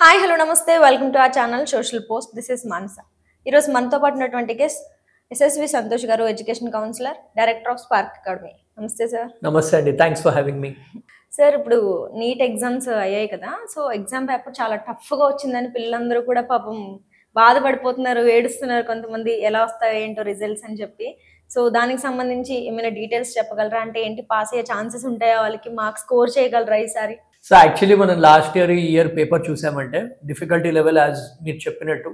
Hi hello నమస్తే welcome to our channel social post. This is Manasa. ఈరోజు మనతో పాటు ఉన్నటువంటి గెస్ట్ ఎస్ఎస్వి సంతోష్ గారు, education counsellor, director of Spark academy. నమస్తే సార్. నమస్తే అండి, thanks for having me. Sir, ఇప్పుడు నీట్ ఎగ్జామ్స్ అయ్యాయి కదా, సో ఎగ్జామ్ పేపర్ చాలా టఫ్గా వచ్చిందని పిల్లలందరూ కూడా పాపం బాధపడిపోతున్నారు, ఏడుస్తున్నారు కొంతమంది, ఎలా వస్తాయో ఏంటో రిజల్ట్స్ అని చెప్పి. సో దానికి సంబంధించి ఏమైనా డీటెయిల్స్ చెప్పగలరా? అంటే ఏంటి, పాస్ అయ్యే ఛాన్సెస్ ఉంటాయా, వాళ్ళకి మార్క్స్ స్కోర్ చేయగలరా ఈసారి? సో యాక్చువల్లీ మనం లాస్ట్ ఇయర్ పేపర్ చూసామంటే డిఫికల్టీ లెవెల్ యాజ్ మీరు చెప్పినట్టు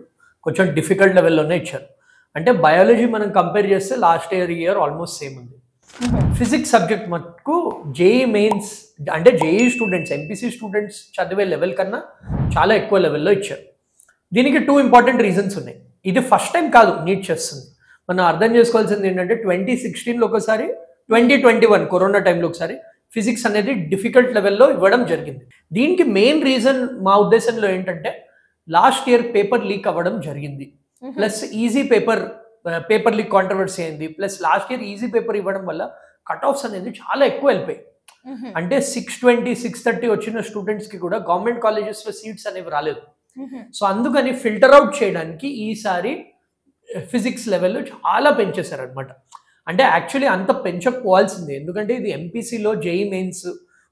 కొంచెం డిఫికల్ట్ లెవెల్లోనే ఇచ్చారు. అంటే బయాలజీ మనం కంపేర్ చేస్తే లాస్ట్ ఇయర్ ఆల్మోస్ట్ సేమ్ ఉంది. ఫిజిక్స్ సబ్జెక్ట్ మటుకు జేఈ మెయిన్స్ అంటే జేఈ స్టూడెంట్స్, ఎంపీసీ స్టూడెంట్స్ చదివే లెవెల్ కన్నా చాలా ఎక్కువ లెవెల్లో ఇచ్చారు. దీనికి 2 ఇంపార్టెంట్ రీజన్స్ ఉన్నాయి. ఇది ఫస్ట్ టైం కాదు నీట్ చేస్తుంది. మనం అర్థం చేసుకోవాల్సింది ఏంటంటే 2016లో ఒకసారి, 2021 కరోనా టైంలో ఒకసారి ఫిజిక్స్ అనేది డిఫికల్ట్ లెవెల్లో ఇవ్వడం జరిగింది. దీనికి మెయిన్ రీజన్ మా ఉద్దేశంలో ఏంటంటే లాస్ట్ ఇయర్ పేపర్ లీక్ అవ్వడం జరిగింది, plus easy paper leak controversy అయింది, plus last year easy paper ఇవ్వడం వల్ల కట్ ఆఫ్స్ అనేది చాలా ఎక్కువ వెళ్ళిపోయాయి. అంటే 620, 630 వచ్చిన స్టూడెంట్స్కి కూడా గవర్నమెంట్ కాలేజెస్లో సీట్స్ అనేవి రాలేదు. సో అందుకని ఫిల్టర్ అవుట్ చేయడానికి ఈసారి ఫిజిక్స్ లెవెల్లో చాలా పెంచేశారు అనమాట. అంటే యాక్చువల్లీ అంత పెంచకపోవాల్సిందే, ఎందుకంటే ఇది ఎంపీసీలో జేఈ మెయిన్స్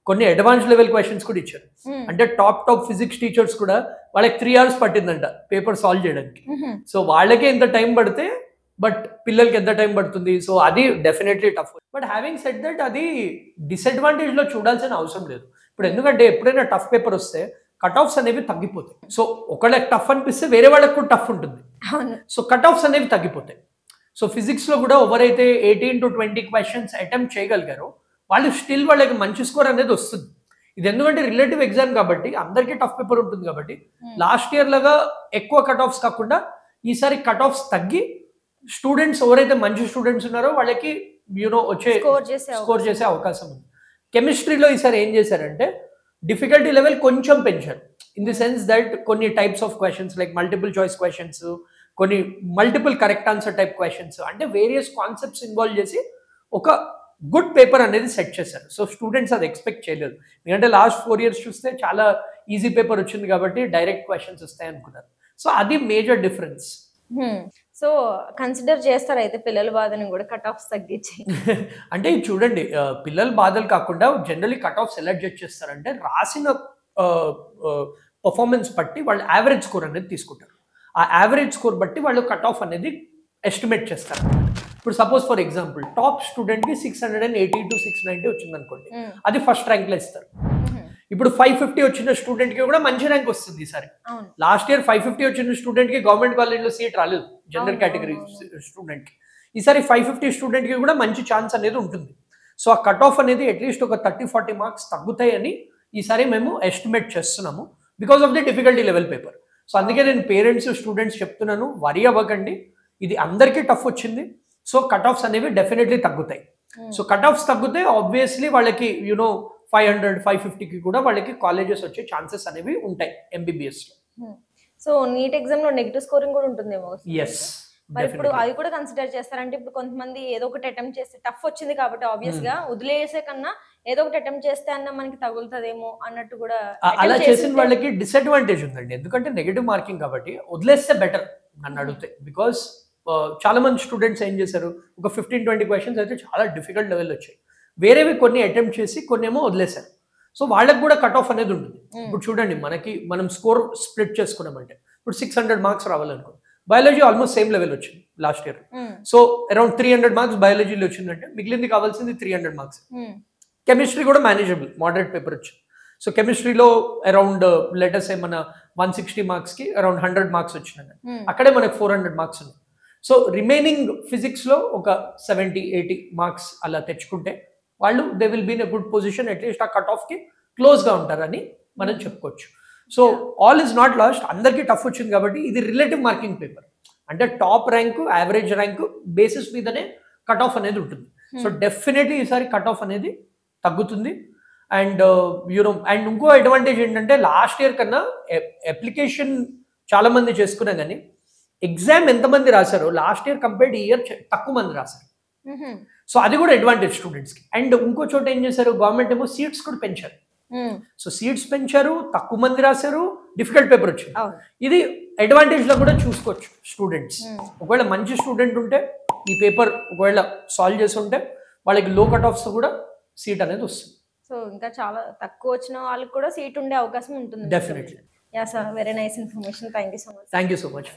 కొన్ని అడ్వాన్స్ లెవెల్ క్వశ్చన్స్ కూడా ఇచ్చారు. అంటే టాప్ ఫిజిక్స్ టీచర్స్ కూడా వాళ్ళకి 3 hours పట్టిందంట పేపర్ సాల్వ్ చేయడానికి. సో వాళ్ళకే ఎంత టైం పడితే బట్ పిల్లలకి ఎంత టైం పడుతుంది. సో అది definitely tough. But having said that అది డిసడ్వాంటేజ్లో చూడాల్సిన అవసరం లేదు ఇప్పుడు. ఎందుకంటే ఎప్పుడైనా టఫ్ పేపర్ వస్తే కట్ ఆఫ్స్ అనేవి తగ్గిపోతాయి. సో ఒకళ్ళకి టఫ్ అనిపిస్తే వేరే వాళ్ళకి కూడా టఫ్ ఉంటుంది. సో కట్ ఆఫ్స్ అనేవి తగ్గిపోతాయి. సో ఫిజిక్స్లో కూడా ఎవరైతే 18 to 20 క్వశ్చన్స్ అటెంప్ట్ చేయగలిగారో వాళ్ళు స్టిల్ వాళ్ళకి మంచి స్కోర్ అనేది వస్తుంది. ఇది ఎందుకంటే రిలేటివ్ ఎగ్జామ్ కాబట్టి అందరికీ టఫ్ పేపర్ ఉంటుంది కాబట్టి లాస్ట్ ఇయర్ లాగా ఎక్కువ కట్ ఆఫ్స్ కాకుండా ఈసారి కట్ ఆఫ్స్ తగ్గి స్టూడెంట్స్ ఎవరైతే మంచి స్టూడెంట్స్ ఉన్నారో వాళ్ళకి వచ్చే స్కోర్ చేసే అవకాశం ఉంది. కెమిస్ట్రీలో ఈసారి ఏం చేశారంటే డిఫికల్టీ లెవెల్ కొంచెం పెంచారు. ఇన్ ది సెన్స్ దట్ కొన్ని types of questions like multiple choice questions, కొన్ని multiple correct answer type questions, అంటే వేరియస్ కాన్సెప్ట్స్ ఇన్వాల్వ్ చేసి ఒక గుడ్ పేపర్ అనేది సెట్ చేశారు. సో స్టూడెంట్స్ అది ఎక్స్పెక్ట్ చేయలేదు. ఎందుకంటే లాస్ట్ 4 years చూస్తే చాలా ఈజీ పేపర్ వచ్చింది కాబట్టి డైరెక్ట్ క్వశ్చన్స్ వస్తాయి అనుకున్నారు. సో అది మేజర్ డిఫరెన్స్. సో కన్సిడర్ చేస్తారు అయితే పిల్లల బాధని కూడా కట్ ఆఫ్స్ తగ్గించి. అంటే చూడండి, పిల్లల బాధలు కాకుండా జనరలీ కట్ ఆఫ్స్ ఎలా జడ్జ్ చేస్తారంటే రాసిన పర్ఫార్మెన్స్ బట్టి వాళ్ళు యావరేజ్ స్కోర్ అనేది తీసుకుంటారు. ఆ యావరేజ్ స్కోర్ బట్టి వాళ్ళు కట్ ఆఫ్ అనేది ఎస్టిమేట్ చేస్తారు. ఇప్పుడు సపోజ్ ఫర్ ఎగ్జాంపుల్ టాప్ స్టూడెంట్కి 680 to 690 వచ్చింది అనుకోండి, అది ఫస్ట్ ర్యాంక్లో ఇస్తారు. ఇప్పుడు 550 వచ్చిన స్టూడెంట్కి కూడా మంచి ర్యాంక్ వస్తుంది ఈసారి. లాస్ట్ ఇయర్ 550 వచ్చిన స్టూడెంట్కి గవర్నమెంట్ కాలేజ్లో సీట్ రాలేదు జనరల్ కేటగిరీ స్టూడెంట్కి. ఈసారి 550 స్టూడెంట్కి కూడా మంచి ఛాన్స్ అనేది ఉంటుంది. సో ఆ కట్ ఆఫ్ అనేది అట్లీస్ట్ ఒక 30-40 మార్క్స్ తగ్గుతాయి అని ఈసారి మేము ఎస్టిమేట్ చేస్తున్నాము because of the difficulty level paper. So అందుకే నేను పేరెంట్స్ స్టూడెంట్స్ చెప్తున్నాను, వరీ అవ్వకండి, ఇది అందరికీ టఫ్ వచ్చింది. సో కట్ ఆఫ్స్ అనేవి డెఫినెట్లీ తగ్గుతాయి. సో కట్ ఆఫ్స్ తగ్గితే ఆబ్వియస్లీ వాళ్ళకి 500, 550కి కూడా వాళ్ళకి కాలేజెస్ వచ్చే ఛాన్సెస్ అనేవి ఉంటాయి ఎంబీబీఎస్లో. సో నీట్ ఎగ్జామ్లో నెగిటివ్ స్కోరింగ్ కూడా ఉంటుందేమో. ఎస్, మరి ఇప్పుడు అవి కూడా కన్సిడర్ చేస్తారంటే ఇప్పుడు కొంతమంది ఏదో ఒకటి అటెంప్ట్ చేస్తే టఫ్ వచ్చింది కాబట్టి ఆబ్వియస్ గా వదిలేసే కన్నా ఏదో ఒకటి అటెంప్ట్ చేస్తే అన్న మనకి తగులుతుందేమో అన్నట్టు కూడా అలా చేసిన వాళ్ళకి డిసడ్వాంటేజ్ ఉందండి. ఎందుకంటే నెగిటివ్ మార్కింగ్ కాబట్టి వదిలేస్తే బెటర్ నన్ను అడిగితే. బికాస్ చాలా మంది స్టూడెంట్స్ ఏం చేశారు, ఒక 15-20 క్వశ్చన్స్ అయితే చాలా డిఫికల్ట్ లెవెల్ వచ్చాయి, వేరేవి కొన్ని అటెంప్ట్ చేసి కొన్ని ఏమో వదిలేశారు. సో వాళ్ళకి కూడా కట్ ఆఫ్ అనేది ఉంటుంది. ఇప్పుడు చూడండి, మనం స్కోర్ స్ప్లిట్ చేసుకున్నామంటే ఇప్పుడు 600 మార్క్స్ రావాలనుకో, బయాలజీ ఆల్మోస్ట్ సేమ్ లెవెల్ వచ్చింది last year. So around 300 marks బయాలజీలో వచ్చిందంటే మిగిలింది కావాల్సింది 300 మార్క్స్. కెమిస్ట్రీ కూడా మేనేజబుల్, మోడరేట్ పేపర్ వచ్చింది. సో కెమిస్ట్రీలో అరౌండ్ లెటర్స్ ఏమన్నా 160 మార్క్స్కి అరౌండ్ 100 మార్క్స్ వచ్చినాయి, అక్కడే మనకు 400 మార్క్స్ ఉన్నాయి. సో రిమైనింగ్ ఫిజిక్స్లో ఒక 70-80 మార్క్స్ అలా తెచ్చుకుంటే వాళ్ళు they will be in a good position, at least ఆ కట్ ఆఫ్కి క్లోజ్గా ఉంటారని మనం చెప్పుకోవచ్చు. So all is not lost, అందరికీ టఫ్ వచ్చింది కాబట్టి ఇది రిలేటివ్ మార్కింగ్ పేపర్. అంటే top rank, average rank basis మీదనే కట్ ఆఫ్ అనేది ఉంటుంది. సో డెఫినెట్లీ ఈసారి కట్ ఆఫ్ అనేది తగ్గుతుంది. అండ్ అండ్ ఇంకో అడ్వాంటేజ్ ఏంటంటే లాస్ట్ ఇయర్ కన్నా అప్లికేషన్ చాలా మంది చేసుకున్నా కానీ ఎగ్జామ్ ఎంతమంది రాశారో లాస్ట్ ఇయర్ కంపేర్డ్ ఈ ఇయర్ తక్కువ మంది రాశారు. సో అది కూడా అడ్వాంటేజ్ స్టూడెంట్స్కి. అండ్ ఇంకో చోట ఏం చేశారు, గవర్నమెంట్ ఏమో సీట్స్ కూడా పెంచారు. సో సీట్స్ పెంచారు, తక్కువ మంది రాశారు, డిఫికల్ట్ పేపర్ వచ్చింది. అవును. ఇది అడ్వాంటేజ్ లో కూడా చూసుకోవచ్చు స్టూడెంట్స్. ఒకవేళ మంచి స్టూడెంట్ ఉంటే ఈ పేపర్ ఒకవేళ సాల్వ్ చేసి ఉంటే వాళ్ళకి లో కట్ ఆఫ్స్ కూడా సీట్ అనేది వస్తుంది. సో ఇంకా చాలా తక్కువ వచ్చిన వాళ్ళకి కూడా సీట్ ఉండే అవకాశం ఉంటుంది. Definitely. Yeah sir, very nice information. Thank you so much. Thank you so much.